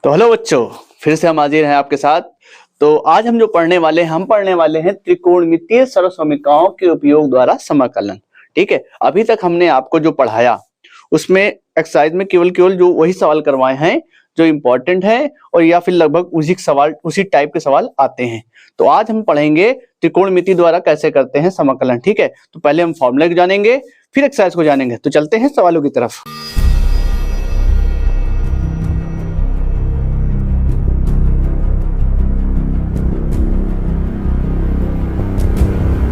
तो हेलो बच्चों, फिर से हम हाजिर हैं आपके साथ। तो आज हम जो पढ़ने वाले हैं त्रिकोणमितीय सर्वसमीकरणों के उपयोग द्वारा समाकलन। ठीक है, अभी तक हमने आपको जो पढ़ाया उसमें एक्सरसाइज में केवल जो वही सवाल करवाए हैं जो इंपॉर्टेंट है, और या फिर लगभग उसी टाइप के सवाल आते हैं। तो आज हम पढ़ेंगे त्रिकोणमिति द्वारा कैसे करते हैं समाकलन। ठीक है, तो पहले हम फॉर्मूले को जानेंगे, फिर एक्सरसाइज को जानेंगे। तो चलते हैं सवालों की तरफ।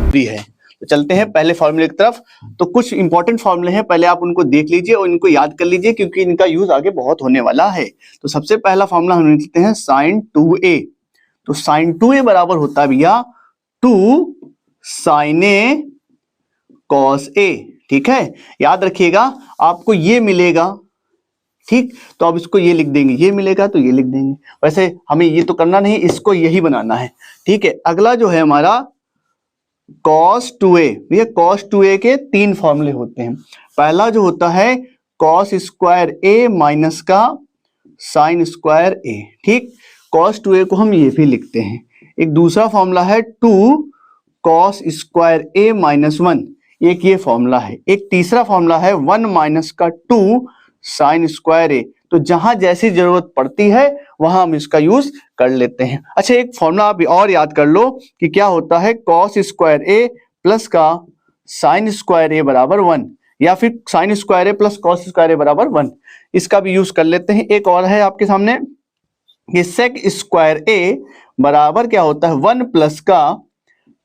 भी है तो चलते हैं पहले फॉर्मूले की तरफ। तो कुछ इंपॉर्टेंट फॉर्मूले हैं, पहले आप उनको देख लीजिए और इनको याद कर लीजिए क्योंकि इनका यूज आगे बहुत होने वाला है। तो सबसे पहला फॉर्मूला हम लिखते हैं sin 2a। तो sin 2a बराबर होता है भैया 2 sin a cos a। ठीक है, याद रखिएगा आपको ये मिलेगा। ठीक, तो अब इसको ये लिख देंगे, ये मिलेगा तो ये लिख देंगे। वैसे हमें ये तो करना नहीं, इसको यही बनाना है। ठीक है, अगला जो है हमारा cos 2a। भैया cos 2a के तीन फॉर्मूले होते हैं। पहला जो होता है cos स्क्वायर a माइनस का sin स्क्वायर a। ठीक, cos 2a को हम ये भी लिखते हैं। एक दूसरा फॉर्मूला है 2 cos स्क्वायर a माइनस 1, एक ये फॉर्मूला है। एक तीसरा फॉर्मूला है 1 माइनस का 2 sin स्क्वायर a। तो जहां जैसी जरूरत पड़ती है वहां हम इसका यूज कर लेते हैं। अच्छा, एक फॉर्मूला आप और याद कर लो कि क्या होता है cos स्क्वायर a प्लस का sin स्क्वायर a बराबर 1, या फिर sin square a plus cos square a बराबर 1। इसका भी यूज कर लेते हैं। एक और है आपके सामने कि sec स्क्वायर a बराबर क्या होता है 1 प्लस का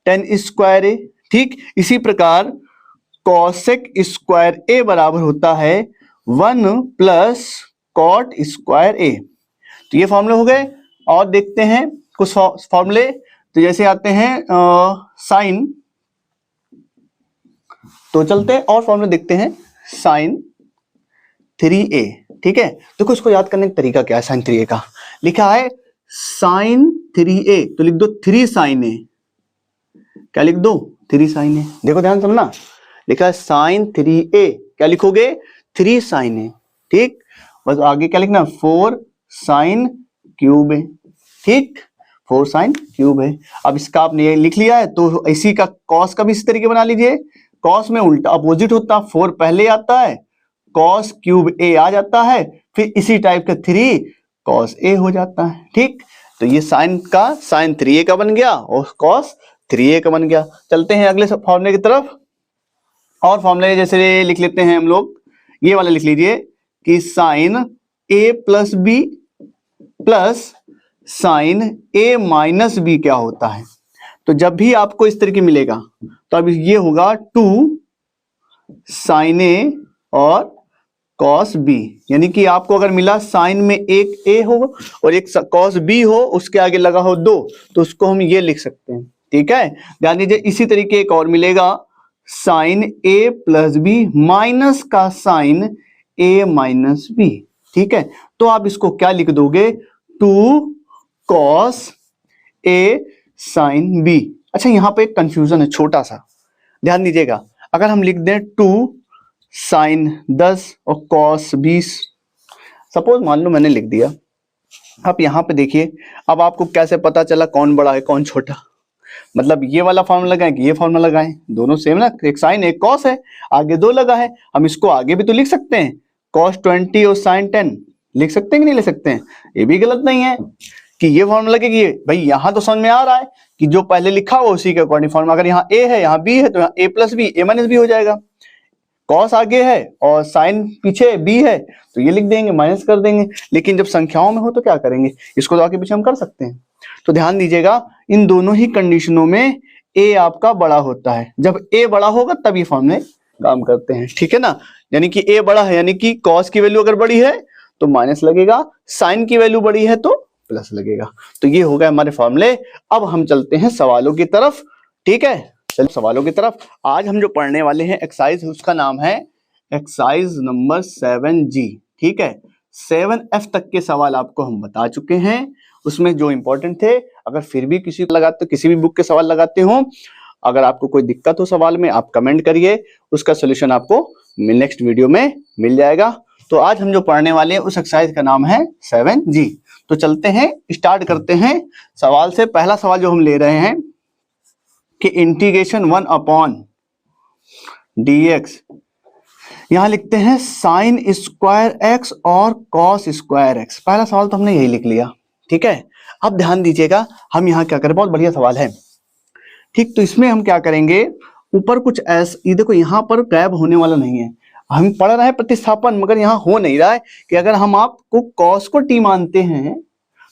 tan स्क्वायर a। ठीक, इसी प्रकार cosec स्क्वायर a बराबर होता है 1 प्लस cot स्क्वायर a। तो ये फॉर्मूले हो गए। और देखते हैं कुछ फॉर्मूले। तो जैसे आते हैं साइन, तो चलते हैं और फॉर्मूले देखते हैं। Sign 3a। ठीक है, देखो इसको याद करने का तरीका क्या है। साइन 3a का लिखा है साइन 3a, तो लिख दो 3 साइन a। क्या लिख दो? 3 साइन a। देखो ध्यान समझना, लिखा है साइन 3a, क्या लिखोगे? 3 साइन a। ठीक, बस आगे क्या लिखना? 4 साइन क्यूब है। ठीक, 4 साइन क्यूब है। अब इसका आपने ये लिख लिया है तो इसी का कॉस का भी इस तरीके बना लीजिए। कॉस में उल्टा अपोजिट होता, 4 पहले आता है, कॉस क्यूब a आ जाता है, फिर इसी टाइप का 3 कॉस a हो जाता है। ठीक, तो ये साइन का साइन 3a का बन गया और कॉस 3a का बन गया। चलते हैं अगले फॉर्मूले की तरफ। और फॉर्मूले जैसे लिख लेते हैं हम लोग, ये वाला लिख लीजिए कि sine a plus B plus sine a minus B क्या होता है। तो जब भी आपको इस तरीके मिलेगा तो अब ये होगा 2 साइन a और cos b। यानी कि आपको अगर मिला साइन में एक a हो और एक cos b हो, उसके आगे लगा हो 2, तो उसको हम ये लिख सकते हैं। ठीक है, ध्यान दीजिए। इसी तरीके एक और मिलेगा sine a plus B minus का साइन a माइनस बी। ठीक है, तो आप इसको क्या लिख दोगे? 2 cos a sin b। अच्छा, यहां पे एक कंफ्यूजन है छोटा सा, ध्यान दीजिएगा। अगर हम लिख दें 2 sin 10 और cos 20, सपोज मान लो मैंने लिख दिया। आप यहां पे देखिए, अब आपको कैसे पता चला कौन बड़ा है कौन छोटा? मतलब ये वाला फॉर्मूला लगाएं कि ये फॉर्मूला लगाएं, दोनों सेम ना। एक साइन एक कॉस है, आगे 2 लगा है। हम इसको आगे भी तो लिख सकते हैं, cos 20 और sin 10 लिख सकते हैं कि नहीं लिख सकते हैं? ये भी गलत नहीं है कि ये फॉर्मूला के ये भाई यहां तो समझ में आ रहा है कि जो पहले लिखा हुआ उसी के अकॉर्डिंग फॉर्मूला। अगर यहाँ a है यहाँ b है तो यहाँ a plus B a minus B हो जाएगा। cos आगे है और sin पीछे b है तो ये लिख देंगे, माइनस कर देंगे। लेकिन जब संख्याओं में हो तो क्या करेंगे? इसको तो आगे पीछे हम कर सकते हैं। तो ध्यान दीजिएगा, इन दोनों ही कंडीशनों में a आपका बड़ा होता है। जब a बड़ा होगा तब ये फॉर्मूले काम करते हैं। ठीक है ना, यानी कि a बड़ा है, यानी कि cos की वैल्यू अगर बड़ी है तो माइनस लगेगा, sin की वैल्यू बड़ी है तो प्लस लगेगा। तो ये हो गए हमारे फॉर्मूले। अब हम चलते हैं सवालों की तरफ। ठीक है, चलो सवालों की तरफ। आज हम जो पढ़ने वाले हैं एक्सरसाइज, उसका नाम है एक्सरसाइज नंबर 7G। ठीक है, 7F तक के सवाल आपको हम बता चुके हैं। उसमें जो इंपॉर्टेंट थे, अगर फिर भी किसी लगाते, किसी भी बुक के सवाल लगाते हो, अगर आपको कोई दिक्कत हो सवाल में, आप कमेंट करिए, उसका सोल्यूशन आपको नेक्स्ट वीडियो में मिल जाएगा। तो आज हम जो पढ़ने वाले हैं उस एक्सरसाइज का नाम है 7G। तो चलते हैं, स्टार्ट करते हैं सवाल से। पहला सवाल जो हम ले रहे हैं कि इंटीग्रेशन 1 अपॉन dx, यहां लिखते हैं साइन स्क्वायर एक्स और कॉस स्क्वायर एक्स। पहला सवाल तो हमने यही लिख लिया, ठीक है। अब ध्यान दीजिएगा, हम यहाँ क्या करें, बहुत बढ़िया सवाल है, ठीक। तो इसमें हम क्या करेंगे, ऊपर कुछ ऐसा, ये देखो यहाँ पर गैप होने वाला नहीं है। हम पढ़ रहे हैं प्रतिस्थापन, मगर यहाँ हो नहीं रहा है कि अगर हम आपको कॉस को टी मानते हैं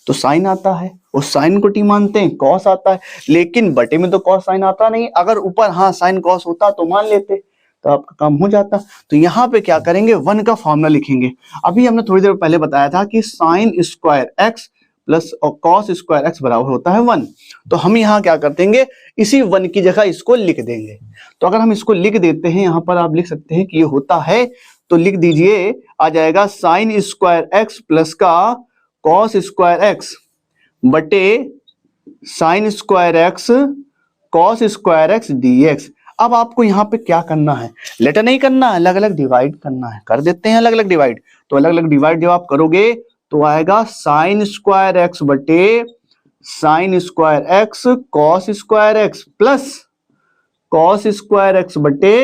तो साइन आता है, और साइन को टी मानते हैं कॉस आता है, लेकिन बटे में तो कॉस साइन आता नहीं। अगर ऊपर हाँ साइन कॉस होता तो मान लेते, तो आपका काम हो जाता। तो यहाँ पे क्या करेंगे, 1 का फॉर्मूला लिखेंगे। अभी हमने थोड़ी देर पहले बताया था कि साइन स्क्वायर एक्स प्लस और कॉस स्क्वायर एक्स बराबर होता है 1। तो हम यहाँ क्या कर देंगे, इसी 1 की जगह इसको लिख देंगे। तो अगर हम इसको लिख देते हैं, यहाँ पर आप लिख सकते हैं कि ये होता है, तो लिख दीजिए, आ जाएगा साइन स्क्वायर एक्स प्लस का कॉस स्क्वायर एक्स बटे sine square x cos square x dx। अब आपको यहाँ पे क्या करना है, लेटर नहीं करना, अलग अलग डिवाइड करना है। कर देते हैं अलग अलग डिवाइड। तो अलग अलग डिवाइड जब आप करोगे तो आएगा साइन स्क्वायर एक्स बटे sine square x cos square x plus cos square x बटे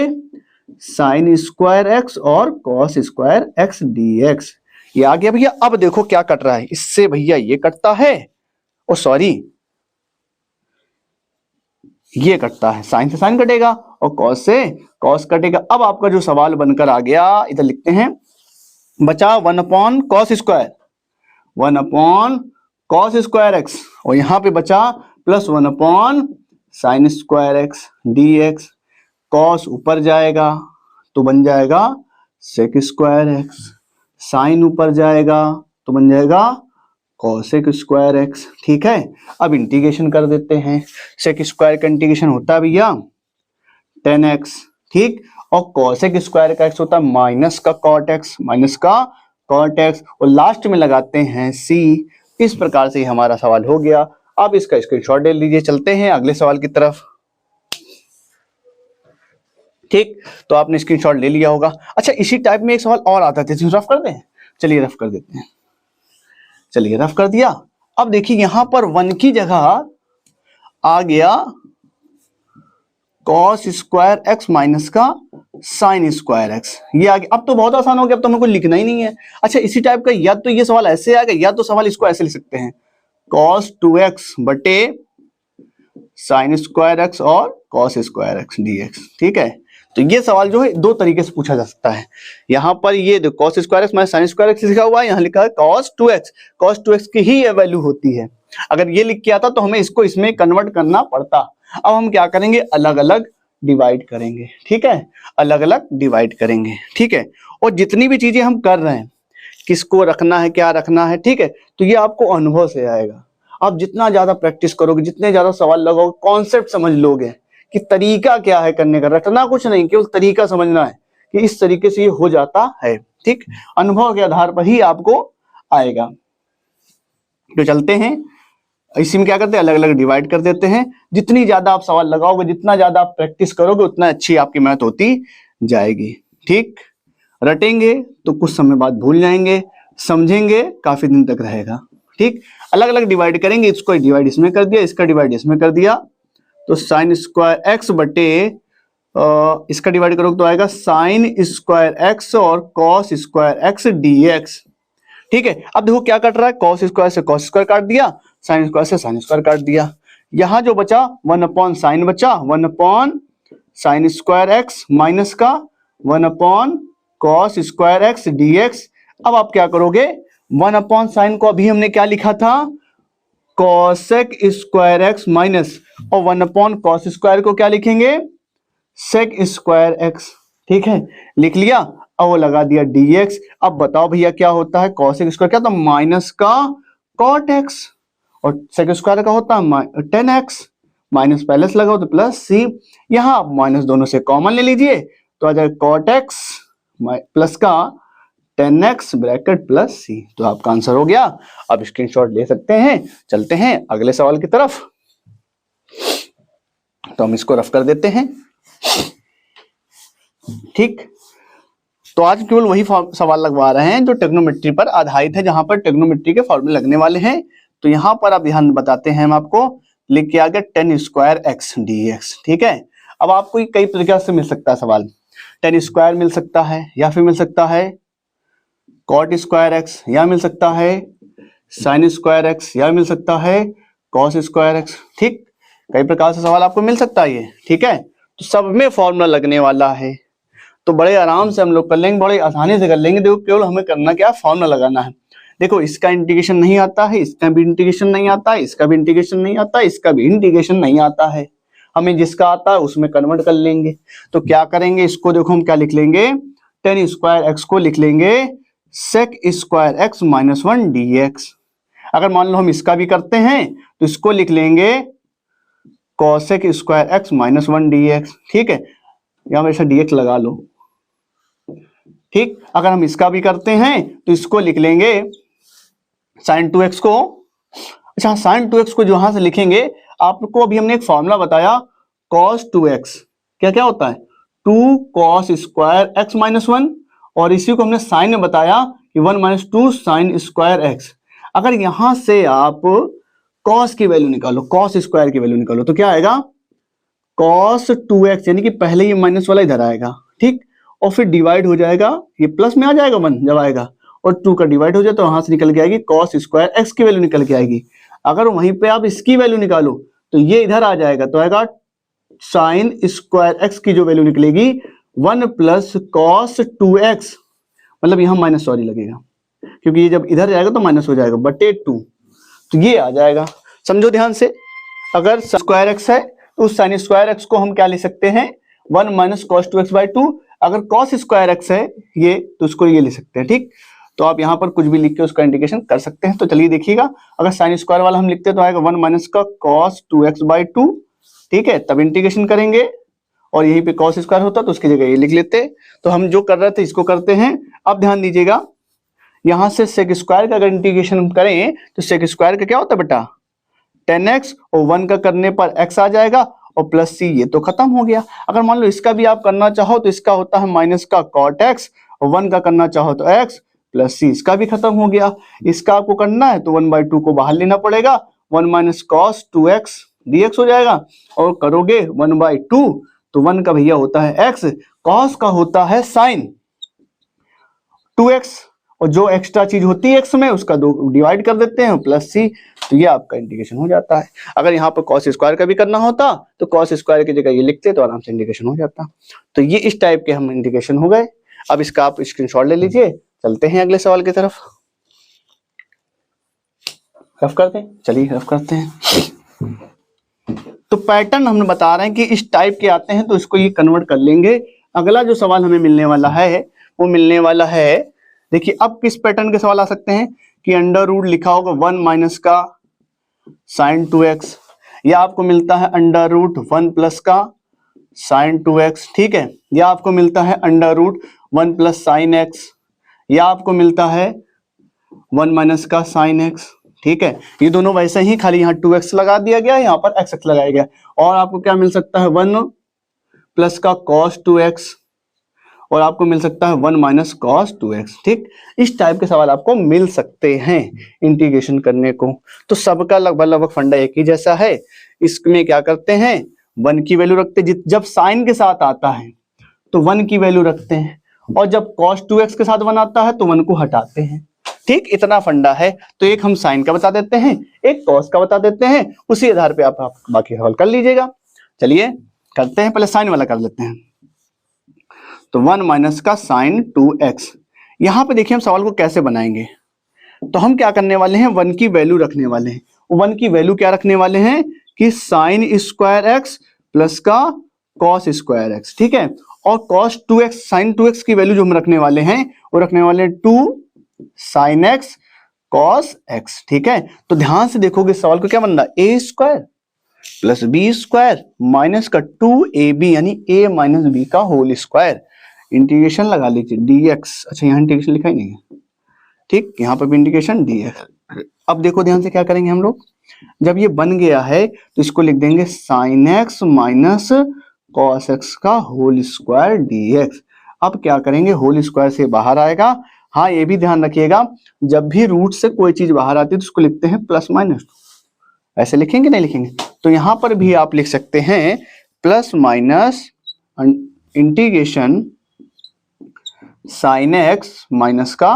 साइन स्क्वायर एक्स और कॉस स्क्वायर एक्स dx। ये आ गया भैया। अब देखो क्या कट रहा है, इससे भैया ये कटता है, ओ सॉरी ये कटता है, साइन से साइन कटेगा और कॉस से कॉस कटेगा। अब आपका जो सवाल बनकर आ गया, इधर लिखते हैं, बचा 1 upon cos square, 1 upon cos square x, और यहां पे बचा plus 1 upon sine square x dx। Cos ऊपर जाएगा तो बन जाएगा सेक स्क्वायर एक्स, साइन ऊपर जाएगा तो बन जाएगा कॉसेक स्क्वायर एक्स, ठीक है। अब इंटीग्रेशन कर देते हैं। सेक स्क्वायर का इंटीग्रेशन होता है भैया 10x, ठीक, और कॉसेक स्क्वायर का x होता है माइनस का कॉट x, माइनस का कॉट x, और लास्ट में लगाते हैं c। इस प्रकार से हमारा सवाल हो गया। अब इसका स्क्रीनशॉट ले लीजिए। चलते हैं अगले सवाल की तरफ, ठीक। तो आपने स्क्रीनशॉट ले लिया होगा। अच्छा, इसी टाइप में एक सवाल और आता है, रफ कर दें, चलिए रफ कर देते हैं। चलिए रफ कर दिया। अब देखिए यहां पर 1 की जगह आ गया कॉस स्क्वायर एक्स माइनस का साइन स्क्वायर एक्स, ये आ गया। अब तो बहुत आसान हो गया, अब तो हमें कोई लिखना ही नहीं है। अच्छा, इसी टाइप का या तो ये सवाल ऐसे आएगा, या तो सवाल इसको ऐसे लिख सकते हैं, कॉस 2x बटे साइन स्क्वायर एक्स और कॉस स्क्वायर एक्स dx, ठीक है। तो ये सवाल जो है 2 तरीके से पूछा जा सकता है। यहाँ पर ये जो cos square x minus sine square x लिखा हुआ है, यहाँ लिखा है कॉस 2x, कॉस 2x की ही ये वैल्यू होती है। अगर ये लिख के आता तो हमें इसको इसमें कन्वर्ट करना पड़ता। अब हम क्या करेंगे, अलग अलग डिवाइड करेंगे, ठीक है, अलग अलग डिवाइड करेंगे, ठीक है। और जितनी भी चीजें हम कर रहे हैं, किसको रखना है, क्या रखना है, ठीक है, तो ये आपको अनुभव से आएगा। आप जितना ज्यादा प्रैक्टिस करोगे, जितने ज्यादा सवाल लगाओगे, कॉन्सेप्ट समझ लोगे कि तरीका क्या है करने का, रटना कुछ नहीं, केवल तरीका समझना है कि इस तरीके से ये हो जाता है, ठीक। अनुभव के आधार पर ही आपको आएगा। तो चलते हैं, इसी में क्या करते हैं, अलग अलग डिवाइड कर देते हैं। जितनी ज्यादा आप सवाल लगाओगे, जितना ज्यादा आप प्रैक्टिस करोगे, उतना अच्छी आपकी मैथ होती जाएगी, ठीक। रटेंगे तो कुछ समय बाद भूल जाएंगे, समझेंगे काफी दिन तक रहेगा, ठीक। अलग अलग डिवाइड करेंगे, इसको डिवाइड इसमें कर दिया, इसका डिवाइड इसमें कर दिया, तो साइन स्क्वायर एक्स बटे इसका डिवाइड करोगे तो आएगा साइन स्क्वायर एक्स और कॉस स्क्वायर एक्स dx, ठीक है। अब देखो क्या कट रहा है, कॉस स्क्वायर से कॉस स्क्वायर काट दिया, साइन स्क्वायर से साइन स्क्वायर काट दिया। यहां जो बचा 1 अपॉन साइन बचा, 1 upon sine square x minus का 1 upon cos square x dx। अब आप क्या करोगे, 1 अपॉन साइन को अभी हमने क्या लिखा था, कॉसेक स्क्वायर एक्स माइनस, और 1 अपॉन कॉस स्क्वायर को क्या लिखेंगे, सेक स्क्वायर एक्स, ठीक है, लिख लिया। अब वो लगा दिया dx। अब बताओ भैया क्या होता है, कॉसेक स्क्वायर क्या, तो माइनस का कॉट एक्स, और सेक स्क्वायर का होता है 10x, माइनस पहले से लगाओ तो प्लस सी। यहां आप माइनस दोनों से कॉमन ले लीजिए, तो आ जाएगा कॉट एक्स प्लस का 10x ब्रैकेट प्लस सी। तो आपका आंसर हो गया। अब स्क्रीनशॉट ले सकते हैं। चलते हैं अगले सवाल की तरफ। तो हम इसको रफ कर देते हैं, ठीक। तो आज केवल वही सवाल लगवा रहे हैं जो ट्रिग्नोमेट्री पर आधारित है, जहां पर ट्रिग्नोमेट्री के फॉर्मूले लगने वाले हैं। तो यहाँ पर आप ध्यान बताते हैं, हम आपको लिख के आ गया tan स्क्वायर एक्स dx। ठीक है, अब आपको कई तरीके से मिल सकता है सवाल, tan स्क्वायर मिल सकता है, या फिर मिल सकता है cot स्क्वायर एक्स, या मिल सकता है sin स्क्वायर एक्स, या मिल सकता है cos स्क्वायर एक्स। ठीक, कई प्रकार से सवाल आपको मिल सकता है ये। ठीक है, तो सब में फॉर्मूला लगने वाला है, तो बड़े आराम से हम लोग कर लेंगे, बड़े आसानी से कर लेंगे। देखो केवल हमें करना क्या, फॉर्मूला लगाना है। देखो इसका इंटीग्रेशन नहीं आता है, इसका भी इंटीग्रेशन नहीं आता है, इसका भी इंटीग्रेशन नहीं आता है, इसका भी इंटीग्रेशन नहीं आता है। हमें जिसका आता है उसमें कन्वर्ट कर लेंगे। तो क्या करेंगे, इसको देखो हम क्या लिख लेंगे, tan स्क्वायर एक्स को लिख लेंगे sec square x minus 1 dx। अगर मान लो हम इसका भी करते हैं तो इसको लिख लेंगे cosec square x minus 1 dx। ठीक है, यहां पर ऐसा dx लगा लो। ठीक, अगर हम इसका भी करते हैं तो इसको लिख लेंगे sin 2x को। अच्छा, sin 2x को जहां से लिखेंगे, आपको अभी हमने एक फॉर्मूला बताया cos 2x, क्या क्या होता है 2 cos स्क्वायर x माइनस 1, और इसी को हमने साइन में बताया कि 1 माइनस 2 साइन स्क्वायर x। अगर यहां से आप cos की वैल्यू निकालो, cos स्क्वायर की वैल्यू निकालो, तो क्या आएगा cos 2x, यानी कि पहले ये माइनस वाला इधर आएगा। ठीक, और फिर डिवाइड हो जाएगा, ये प्लस में आ जाएगा 1 जब आएगा, और 2 का डिवाइड हो जाए तो वहां से निकल के आएगी cos स्क्वायर x की वैल्यू निकल के आएगी। अगर वहीं पे आप इसकी वैल्यू निकालो तो ये इधर आ जाएगा, तो आएगा sin स्क्वायर x की जो वैल्यू निकलेगी 1 प्लस cos 2x, मतलब यहां माइनस सॉरी लगेगा, क्योंकि ये जब इधर जाएगा तो माइनस हो जाएगा बटे 2, तो ये आ जाएगा। समझो ध्यान से, अगर स्क्वायर एक्स है तो उस साइन स्क्वायर एक्स को हम क्या लिख सकते हैं 1 माइनस cos 2x बाई 2। अगर cos स्क्वायर एक्स है ये, तो उसको ये लिख सकते हैं। ठीक, तो आप यहाँ पर कुछ भी लिख के उसका इंटीग्रेशन कर सकते हैं। तो चलिए देखिएगा, अगर साइन स्क्वायर वाला हम लिखते हैं तो आएगा 1 माइनस का cos 2x बाई 2। ठीक है, तब इंटीग्रेशन करेंगे, और यहीं पे cos स्क्वायर होता तो उसकी जगह ये लिख लेते। तो हम जो कर रहे थे इसको करते हैं। अब ध्यान दीजिएगा, यहां से सेक स्क्वायर का अगर इंटीग्रेशन करें तो सेक स्क्वायर का क्या होता है बेटा tan x, और 1 का करने पर x आ जाएगा, और प्लस c, ये तो खत्म हो गया। अगर मान लो इसका भी आप करना चाहो तो इसका होता है माइनस का cot x, और 1 का करना चाहो तो x प्लस c, इसका भी खत्म हो गया। इसका आपको करना है तो 1/2 को बाहर लेना पड़ेगा, 1 माइनस cos 2x dx हो जाएगा, और करोगे 1/2 तो 1 का भैया होता है x, cos का होता है sin 2x, और जो एक्स्ट्रा चीज होती है x में उसका 2 डिवाइड कर देते हैं प्लस c, तो ये आपका इंटीग्रेशन हो जाता है। अगर यहाँ पर cos स्क्वायर का भी करना होता तो cos स्क्वायर की जगह ये लिखते तो आराम से इंटीग्रेशन हो जाता। तो ये इस टाइप के हम इंटीग्रेशन हो गए। अब इसका आप स्क्रीनशॉट ले लीजिए, चलते हैं अगले सवाल की तरफ। रफ करते हैं, चलिए रफ करते हैं। तो पैटर्न हम बता रहे हैं कि इस टाइप के आते हैं, तो इसको ये कन्वर्ट कर लेंगे। अगला जो सवाल हमें मिलने वाला है वो मिलने वाला है, देखिए अब किस पैटर्न के सवाल आ सकते हैं कि अंडर रूट लिखा होगा 1 माइनस का साइन 2x, या आपको मिलता है अंडर रूट 1 प्लस का साइन 2x। ठीक है, या आपको मिलता है under root 1 plus sine x, या आपको मिलता है 1 माइनस का साइन x। ठीक है, ये दोनों वैसे ही, खाली यहाँ 2x लगा दिया गया, यहाँ पर x लगाया गया। और आपको क्या मिल सकता है 1 प्लस का cos 2x, और आपको मिल सकता है 1 माइनस cos 2x। ठीक, इस टाइप के सवाल आपको मिल सकते हैं इंटीग्रेशन करने को। तो सबका लगभग फंडा एक ही जैसा है। इसमें क्या करते हैं 1 की वैल्यू रखते हैं, जब साइन के साथ आता है तो 1 की वैल्यू रखते हैं, और जब cos 2x के साथ 1 आता है तो 1 को हटाते हैं। ठीक, इतना फंडा है। तो एक हम साइन का बता देते हैं, एक cos का बता देते हैं, उसी आधार पे आप बाकी सवाल कर लीजिएगा। चलिए करते हैं, पहले साइन वाला कर लेते हैं। तो 1 माइनस का साइन 2x, यहां पे देखिए हम सवाल को कैसे बनाएंगे। तो हम क्या करने वाले हैं, 1 की वैल्यू रखने वाले हैं। 1 की वैल्यू क्या रखने वाले हैं कि साइन स्क्वायर एक्स प्लस का cos स्क्वायर एक्स। ठीक है, और cos 2x साइन 2x की वैल्यू जो हम रखने वाले हैं वो रखने वाले हैं 2 साइन x cos x। ठीक है, तो ध्यान से देखोगे सवाल को क्या बन रहा है, a square plus B square minus का 2ab, यानी a माइनस बी का होल स्क्वायर। इंटीग्रेशन लगा लीजिए dx। अच्छा, यहाँ इंटीग्रेशन लिखा ही नहीं है। ठीक, यहाँ पर भी इंटीग्रेशन dx। अब देखो ध्यान से क्या करेंगे हम लोग, जब ये बन गया है तो इसको लिख देंगे sine x minus cos x का होल स्क्वायर dx। अब क्या करेंगे, होल स्क्वायर से बाहर आएगा। हाँ ये भी ध्यान रखिएगा, जब भी रूट से कोई चीज बाहर आती है तो उसको लिखते हैं प्लस माइनस। ऐसे लिखेंगे नहीं लिखेंगे, तो यहां पर भी आप लिख सकते हैं plus minus integration sine x minus का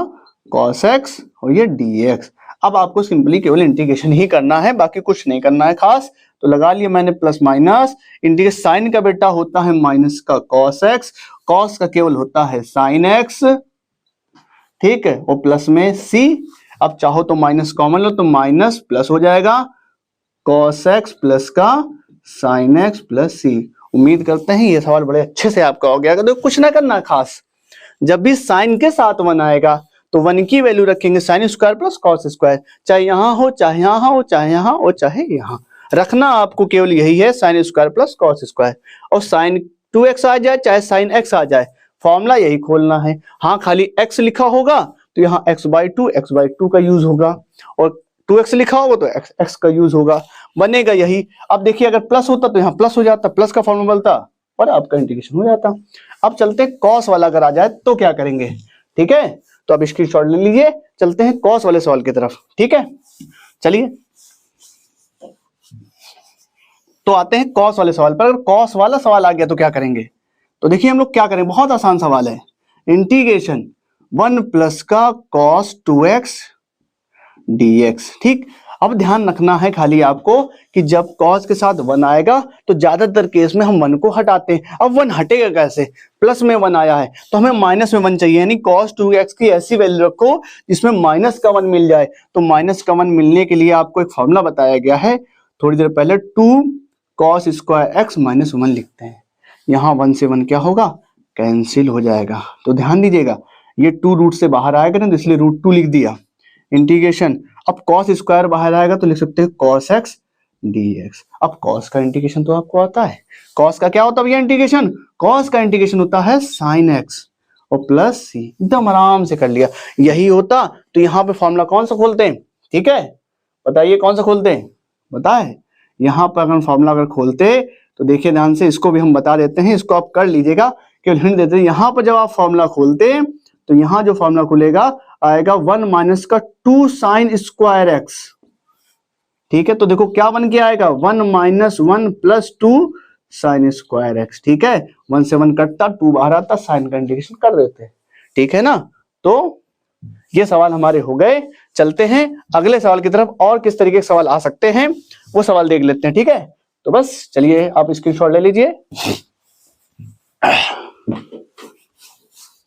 कॉस एक्स और ये dx। अब आपको सिंपली केवल इंटीग्रेशन ही करना है, बाकी कुछ नहीं करना है खास। तो लगा लिया मैंने प्लस माइनस, इंटीग्रेशन साइन का बेटा होता है माइनस का कॉस एक्स, कॉस का केवल होता है साइन एक्स, ठीक है, और प्लस में c। अब चाहो तो माइनस कॉमन लो तो माइनस प्लस हो जाएगा कॉस एक्स प्लस का साइन एक्स प्लस c। उम्मीद करते हैं ये सवाल बड़े अच्छे से आपका हो गया। तो कुछ ना करना खास, जब भी साइन के साथ 1 आएगा तो 1 की वैल्यू रखेंगे sine square plus cos square, चाहे यहां हो चाहे यहां हो चाहे यहां हो चाहे यहां। रखना आपको केवल यही है sine square plus cos square, और साइन 2x आ जाए चाहे साइन x आ जाए, फॉर्मूला यही खोलना है। हाँ खाली x लिखा होगा तो यहाँ x/2 का यूज होगा, और 2x लिखा होगा तो x का यूज होगा, बनेगा यही। अब देखिए अगर प्लस होता तो यहाँ प्लस हो जाता, प्लस का फॉर्मूला बनता और आपका इंटीग्रेशन हो जाता। अब चलते कॉस वाला अगर आ जाए तो क्या करेंगे, ठीक है, तो अब स्क्रीनशॉट ले लीजिए, चलते हैं कॉस वाले सवाल की तरफ, ठीक है। चलिए तो आते हैं कॉस वाले सवाल पर। अगर कॉस वाला सवाल आ गया तो क्या करेंगे, तो देखिए हम लोग क्या करेंगे, बहुत आसान सवाल है। इंटीग्रेशन 1 प्लस का कॉस 2x dx, ठीक। अब ध्यान रखना है खाली आपको कि जब cos के साथ 1 आएगा तो ज्यादातर केस में हम 1 को हटाते हैं। अब 1 हटेगा कैसे, प्लस में 1 आया है तो हमें माइनस में 1 चाहिए, यानी cos 2x की ऐसी वैल्यू रखो जिसमें माइनस का 1 मिल जाए। तो माइनस का 1 मिलने के लिए आपको एक फॉर्मूला बताया गया है थोड़ी देर पहले, 2 cos स्क्वायर x माइनस 1 लिखते हैं। यहाँ 1 से 1 क्या होगा, कैंसिल हो जाएगा। तो ध्यान दीजिएगा ये 2 रूट से बाहर आएगा ना, तो इसलिए √2 लिख दिया। इंटीग्रेशन, अब cos स्क्वायर बाहर आएगा तो लिख सकते हैं cos x dx। अब cos का इंटीग्रेशन तो आपको आता है, cos का क्या होता है भैया इंटीग्रेशन, cos का इंटीग्रेशन होता है sin x और प्लस c। एकदम आराम से कर लिया। यही होता तो यहाँ पे फॉर्मूला कौन सा खोलते हैं, ठीक है, बताइए कौन सा खोलते हैं, बताए। यहाँ पर अगर फॉर्मूला अगर खोलते तो देखिए ध्यान से, इसको भी हम बता देते हैं, इसको आप कर लीजिएगा, केवल हिंट देते हैं। यहाँ पर जब आप फॉर्मूला खोलते तो यहाँ जो फॉर्मूला खुलेगा आएगा 1 माइनस का 2 साइन स्क्वायर एक्स, ठीक है। तो देखो क्या बन के आएगा, 1 minus 1 plus 2 sine square x, ठीक है। 1 से 1 कटता, 2 बाहर आता, साइन का इंटीग्रेशन कर देते, ठीक है ना। तो ये सवाल हमारे हो गए। चलते हैं अगले सवाल की तरफ, और किस तरीके के सवाल आ सकते हैं वो सवाल देख लेते हैं, ठीक है। तो बस चलिए आप स्क्रीनशॉट ले लीजिए,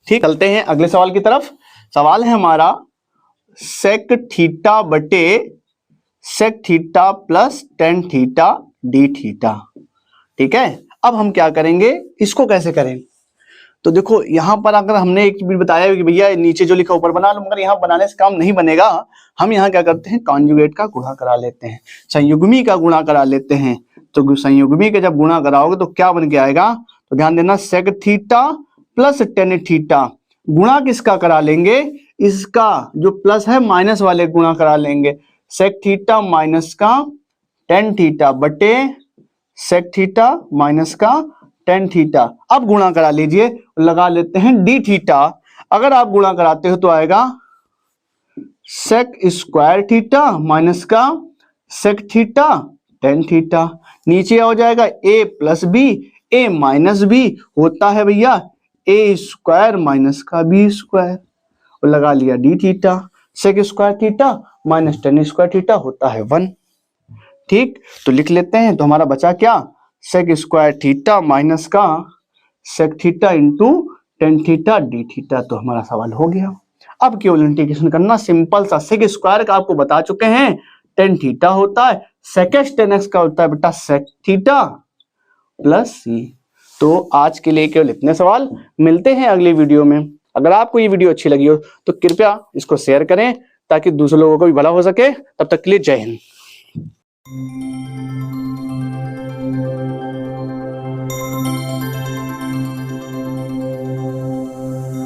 ठीक। चलते हैं अगले सवाल की तरफ। सवाल है हमारा सेक थीटा बटे sec theta plus tan theta D theta, ठीक है। अब हम क्या करेंगे, इसको कैसे करें, तो देखो यहां पर अगर हमने एक भी बताया कि भैया नीचे जो लिखा ऊपर बना लो, मगर यहां बनाने से काम नहीं बनेगा। हम यहां क्या करते हैं, कॉन्जुगेट का गुणा करा लेते हैं, संयुग्मी का गुणा करा लेते हैं। तो संयुग्मी का जब गुणा कराओगे तो क्या बन के आएगा, तो ध्यान देना, sec theta plus tan theta, गुणा किसका करा लेंगे, इसका जो प्लस है माइनस वाले गुणा करा लेंगे। सेक थीटा माइनस का टेन थीटा बटे सेक थीटा माइनस का टेन थीटा। अब गुणा करा लीजिए, लगा लेते हैं डी थीटा। अगर आप गुणा कराते हो तो आएगा सेक स्क्वायर थीटा माइनस का सेक थीटा टेन थीटा। नीचे हो जाएगा a plus B, a minus B होता है भैया a स्क्वायर माइनस का b स्क्वायर, और लगा लिया d theta. Sec square theta minus tan square theta होता है 1, ठीक। तो लिख लेते हैं, तो हमारा बचा क्या, सेक स्क्वायर थीटा माइनस का sec theta into tan theta D theta. तो हमारा सवाल हो गया। अब केवल इंटीग्रेशन करना, सिंपल सा। सेक स्क्वायर का आपको बता चुके हैं, टेन थीटा होता है, सेकेंड टेन एक्स का होता है बेटा सेक थीटा प्लस सी। तो आज के लिए केवल इतने सवाल, मिलते हैं अगली वीडियो में। अगर आपको ये वीडियो अच्छी लगी हो तो कृपया इसको शेयर करें ताकि दूसरे लोगों को भी भला हो सके। तब तक के लिए जय हिंद।